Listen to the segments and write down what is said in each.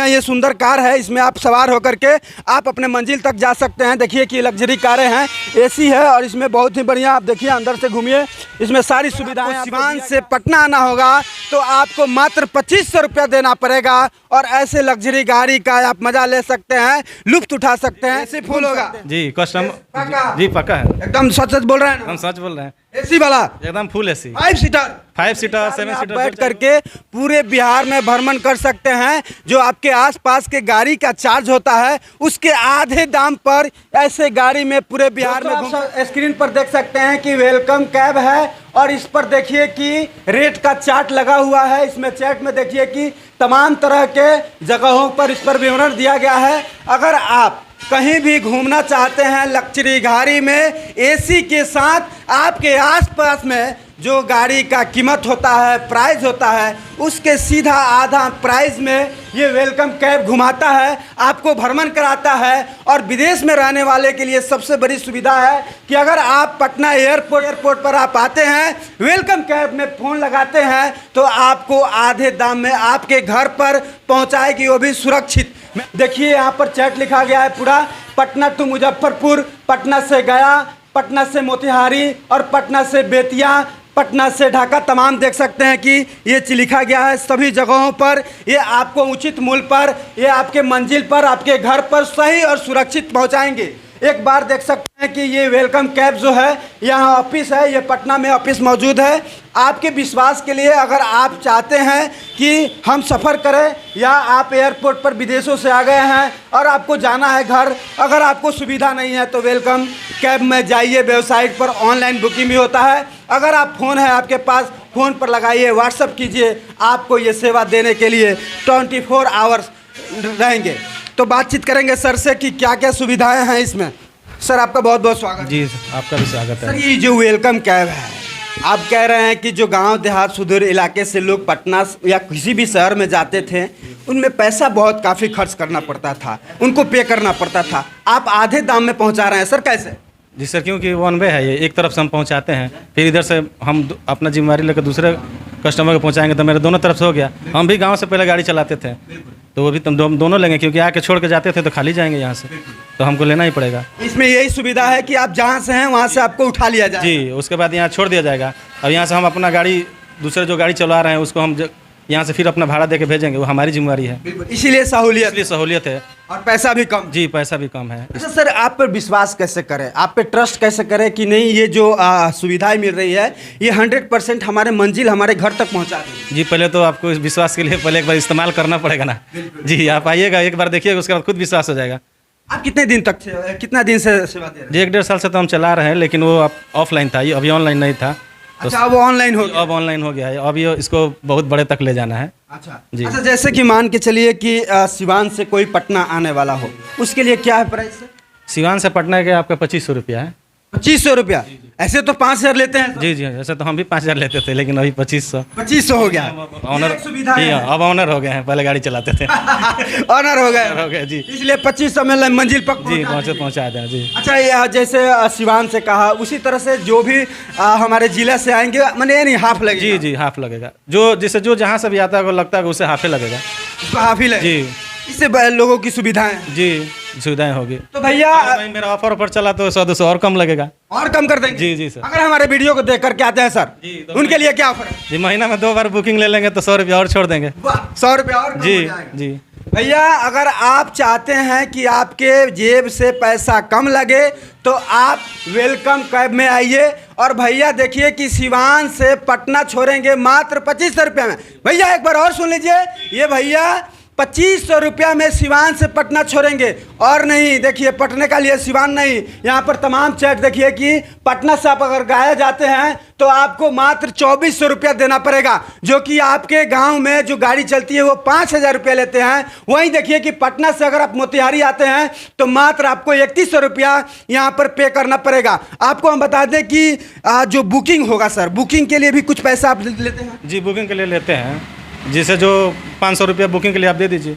ये सुंदर कार है, इसमें आप सवार होकर के आप अपने मंजिल तक जा सकते हैं। देखिए कि लग्जरी कारें हैं, एसी है और इसमें बहुत ही बढ़िया। आप देखिए अंदर से घूमिए, इसमें सारी सुविधाएं। सिवान से पटना आना होगा तो आपको मात्र 2500 रुपया देना पड़ेगा और ऐसे लग्जरी गाड़ी का आप मजा ले सकते हैं, लुत्फ उठा सकते हैं। एसी फुल होगा जी, कस्टमर जी पक्का है, एकदम सच सच बोल रहे हैं ना? हम सच बोल रहे हैं। एसी वाला एकदम फुल एसी, 5 सीटर 7 सीटर बैठ करके पूरे बिहार में भ्रमण कर सकते हैं। जो आपके आसपास के गाड़ी का चार्ज होता है उसके आधे दाम पर ऐसे गाड़ी में पूरे बिहार में आप स्क्रीन पर देख सकते हैं कि वेलकम कैब है और इस पर देखिए कि रेट का चार्ट लगा हुआ है। इसमें चार्ट में देखिए कि तमाम तरह के जगहों पर इस पर विवरण दिया गया है। अगर आप कहीं भी घूमना चाहते हैं लग्जरी गाड़ी में एसी के साथ, आपके आसपास में जो गाड़ी का कीमत होता है, प्राइस होता है, उसके सीधा आधा प्राइस में ये वेलकम कैब घुमाता है, आपको भ्रमण कराता है। और विदेश में रहने वाले के लिए सबसे बड़ी सुविधा है कि अगर आप पटना एयरपोर्ट पर आप आते हैं, वेलकम कैब में फ़ोन लगाते हैं तो आपको आधे दाम में आपके घर पर पहुंचाएगी, वो भी सुरक्षित। देखिए यहाँ पर चैट लिखा गया है पूरा, पटना टू मुजफ्फरपुर, पटना से गया, पटना से मोतिहारी और पटना से बेतिया, पटना से ढाका, तमाम देख सकते हैं कि ये लिखा गया है। सभी जगहों पर ये आपको उचित मूल्य पर, ये आपके मंजिल पर, आपके घर पर सही और सुरक्षित पहुंचाएंगे। एक बार देख सकते हैं कि ये वेलकम कैब जो है, यहाँ ऑफिस है, ये पटना में ऑफिस मौजूद है। आपके विश्वास के लिए अगर आप चाहते हैं कि हम सफ़र करें या आप एयरपोर्ट पर विदेशों से आ गए हैं और आपको जाना है घर, अगर आपको सुविधा नहीं है तो वेलकम कैब में जाइए। वेबसाइट पर ऑनलाइन बुकिंग भी होता है। अगर आप फ़ोन है आपके पास, फ़ोन पर लगाइए, व्हाट्सअप कीजिए, आपको ये सेवा देने के लिए 24 आवर्स रहेंगे। तो बातचीत करेंगे सर से कि क्या क्या सुविधाएं हैं इसमें। सर आपका बहुत बहुत स्वागत। जी आपका भी स्वागत है। सर ये जो वेलकम कैब है, आप कह रहे हैं कि जो गांव देहात सुदूर इलाके से लोग पटना या किसी भी शहर में जाते थे, उनमें पैसा बहुत काफ़ी खर्च करना पड़ता था, उनको पे करना पड़ता था, आप आधे दाम में पहुंचा रहे हैं सर, कैसे? जी सर, क्योंकि वन वे है ये, एक तरफ से हम पहुंचाते हैं, फिर इधर से हम अपना जिम्मेवारी लेकर दूसरे कस्टमर को पहुंचाएंगे, तो मेरे दोनों तरफ से हो गया। हम भी गांव से पहले गाड़ी चलाते थे तो वो भी तुम दोनों लेंगे, क्योंकि आके छोड़ के जाते थे तो खाली जाएंगे यहाँ से, तो हमको लेना ही पड़ेगा। इसमें यही सुविधा है कि आप जहाँ से हैं वहाँ से आपको उठा लिया जाए। जी, उसके बाद यहाँ छोड़ दिया जाएगा। अब यहाँ से हम अपना गाड़ी, दूसरे जो गाड़ी चला रहे हैं उसको हम यहाँ से फिर अपना भाड़ा दे के भेजेंगे, वो हमारी जिम्मेवारी है। इसीलिए सहूलियत है और पैसा भी कम। जी, पैसा भी कम है। अच्छा सर, आप पर विश्वास कैसे करें, आप पे ट्रस्ट कैसे करें कि नहीं ये जो सुविधाएं मिल रही है ये 100% हमारे मंजिल, हमारे घर तक पहुंचा देगी? जी, पहले तो आपको इस विश्वास के लिए पहले एक बार इस्तेमाल करना पड़ेगा ना। जी, आप आइएगा, एक बार देखिएगा, उसके बाद खुद विश्वास हो जाएगा। आप कितने दिन से सेवा दे रहे हैं? जी, 1-1.5 साल से तो हम चला रहे हैं, लेकिन वो ऑफलाइन था, ये अभी ऑनलाइन नहीं था। अच्छा, अब ऑनलाइन हो गया? अब ऑनलाइन हो गया है, अब ये इसको बहुत बड़े तक ले जाना है। अच्छा जी। अच्छा, जैसे कि मान के चलिए कि सिवान से कोई पटना आने वाला हो, उसके लिए क्या है प्राइस? सिवान से पटना के आपका 2500 रुपया है। 2500 रुपया? ऐसे तो 5000 लेते हैं। जी, ऐसे तो हम भी 5000 लेते थे, लेकिन अभी 2500 हो गया। ऑनर सुविधा है, अब ऑनर हो गए हैं, पहले गाड़ी चलाते थे। ऑनर हो गए जी, इसलिए 2500 में मंजिल पर जी पहुँचा दें। जी। अच्छा, ये जैसे सिवान से कहा, उसी तरह से जो भी हमारे जिला से आएंगे, मैंने नहीं हाफ लगेगा? जी, हाफ लगेगा। जो जहाँ से भी आता है वो लगता है उसे हाफे लगेगा, हाफ ही लगेगा। जी, इससे लोगों की सुविधाएं, जी सुविधाएं होगी। तो भैया मेरा ऑफर चला तो 100-200 और कम लगेगा, और कम कर देंगे। जी सर। अगर हमारे वीडियो को देख करके आते हैं सर, उनके लिए क्या ऑफर है? जी, महीना में 2 बार बुकिंग ले लेंगे तो 100 रुपया और छोड़ देंगे। 100 रुपया और? जी। भैया अगर आप चाहते हैं कि आपके जेब से पैसा कम लगे तो आप वेलकम कैब में आइए। और भैया देखिए कि सिवान से पटना छोड़ेंगे मात्र 2500 रुपये में। भैया एक बार और सुन लीजिए, ये भैया 2500 रुपया में सिवान से पटना छोड़ेंगे। और नहीं, देखिए पटने का लिए सिवान नहीं, यहाँ पर तमाम चैट देखिए कि पटना से आप अगर गया जाते हैं तो आपको मात्र 2400 रुपया देना पड़ेगा, जो कि आपके गांव में जो गाड़ी चलती है वो 5000 रुपया लेते हैं। वहीं देखिए कि पटना से अगर आप मोतिहारी आते हैं तो मात्र आपको 3100 रुपया यहाँ पर पे करना पड़ेगा। आपको हम बता दें कि जो बुकिंग होगा सर, बुकिंग के लिए भी कुछ पैसा आप लेते हैं? जी, बुकिंग के लिए लेते हैं, जिसे जो 500 रुपया बुकिंग के लिए आप दे दीजिए।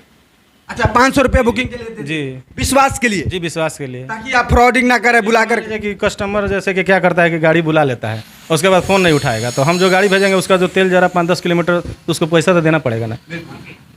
अच्छा, 500 रुपया बुकिंग के लिए? जी, विश्वास के लिए? जी, विश्वास के लिए, ताकि आप फ्रॉडिंग ना करें बुला कर कि कस्टमर जैसे कि क्या करता है कि गाड़ी बुला लेता है, उसके बाद फ़ोन नहीं उठाएगा, तो हम जो गाड़ी भेजेंगे उसका जो तेल जरा 5-10 किलोमीटर, तो उसको पैसा तो देना पड़ेगा ना।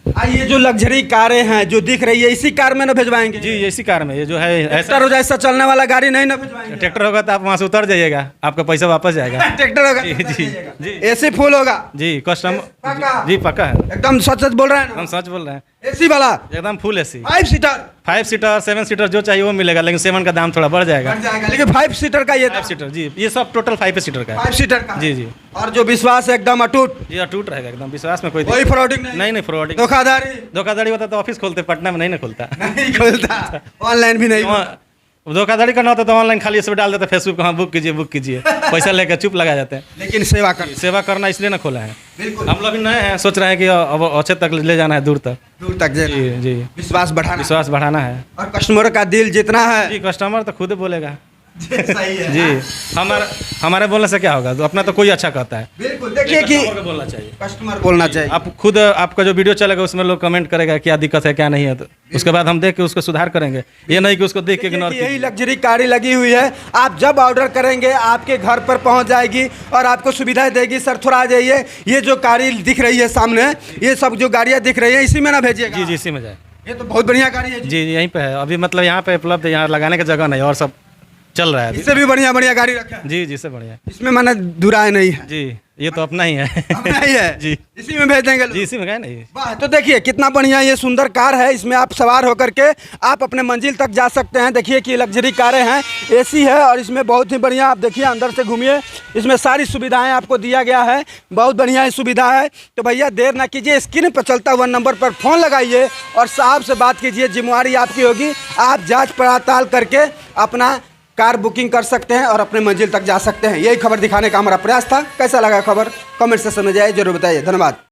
ये जो लग्जरी कारें हैं जो दिख रही है इसी कार में ना भिजवाएंगे? जी इसी कार में, ये जो है ऐसा ट्रैक्टर हो जैसा चलने वाला गाड़ी नहीं ना भिजवाएंगे? ट्रैक्टर होगा तो आप वहाँ से उतर जाइएगा, आपका पैसा वापस जाएगा। ट्रैक्टर होगा जी जी जी एसी फुल होगा? जी पक्का? कस्टमर जी पक्का है, एकदम सच सच बोल रहे हैं ना? हम सच बोल रहे हैं, एसी वाला एकदम full AC. 5 seater 5 seater 7 seater जो चाहिए वो मिलेगा, लेकिन 7 का दाम थोड़ा बढ़ जाएगा। बढ़ जाएगा, लेकिन 5 सीटर का ये 5 सीटर जी, ये सब टोटल 5 सीटर का है। 5 सीटर का जी जी और जो विश्वास है एकदम अटूट, जी अटूट रहेगा एकदम, विश्वास में कोई कोई फ्रॉडिंग नहीं? नहीं फ्रॉडिंग धोखाधड़ी धोखाधड़ी होता तो ऑफिस खोलते, पटना में नहीं ना खोलता। नहीं खुलता, ऑनलाइन भी नहीं। धोखाधड़ी करना होता तो ऑनलाइन खाली इस पर डाल देते, फेसबुक हाँ बुक कीजिए पैसा लेकर चुप लगा जाते हैं। लेकिन सेवा करना इसलिए ना खोला है, बिल्कुल हम लोग भी नए हैं, सोच रहे हैं कि अब अच्छे तक ले जाना है, दूर तक जी जी विश्वास बढ़ाना है। और कस्टमर का दिल जितना है जी कस्टमर तो खुद बोलेगा। सही है जी हमारे बोलने से क्या होगा, तो अपना तो कोई अच्छा कहता है। बिल्कुल देखिए कि कस्टमर को बोलना चाहिए, कस्टमर बोलना चाहिए। आप खुद आपका जो वीडियो चलेगा उसमें लोग कमेंट करेगा क्या दिक्कत है क्या नहीं है, तो उसके बाद हम देख के उसको सुधार करेंगे, ये नहीं कि उसको देख के इग्नोर यही लग्जरी गाड़ी लगी हुई है, आप जब ऑर्डर करेंगे आपके घर पर पहुंच जाएगी और आपको सुविधाएं देगी। सर थोड़ा आ जाइए, ये जो गाड़ी दिख रही है सामने, ये सब जो गाड़ियाँ दिख रही है इसी में ना भेजिएगा? जी जी इसी में जाए, ये तो बहुत बढ़िया गाड़ी है जी। जी यहीं पे है अभी, मतलब यहाँ पे उपलब्ध है, यहाँ लगाने की जगह नहीं और सब चल रहा है अभी। इससे भी बढ़िया गाड़ी रखा है जी से बढ़िया, इसमें मैंने दुराए नहीं है। जी ये तो अपना ही है। अपना ही है जी इसी में भेज देंगे लोग। जी इसी में गए नहीं। वाह, तो देखिए कितना बढ़िया ये सुंदर कार है, इसमें आप सवार होकर के आप अपने मंजिल तक जा सकते हैं। देखिए कि लग्जरी कारें हैं, एसी है और इसमें बहुत ही बढ़िया, आप देखिए अंदर से घूमिए, इसमें सारी सुविधाएं आपको दिया गया है, बहुत बढ़िया सुविधा है। तो भैया देर ना कीजिए, स्क्रीन पर चलता हुआ नंबर पर फ़ोन लगाइए और साहब से बात कीजिए, जिम्मेवारी आपकी होगी, आप जाँच पड़ताल करके अपना कार बुकिंग कर सकते हैं और अपने मंजिल तक जा सकते हैं। यही खबर दिखाने का हमारा प्रयास था। कैसा लगा खबर कमेंट से समझ आए जरूर बताइए। धन्यवाद।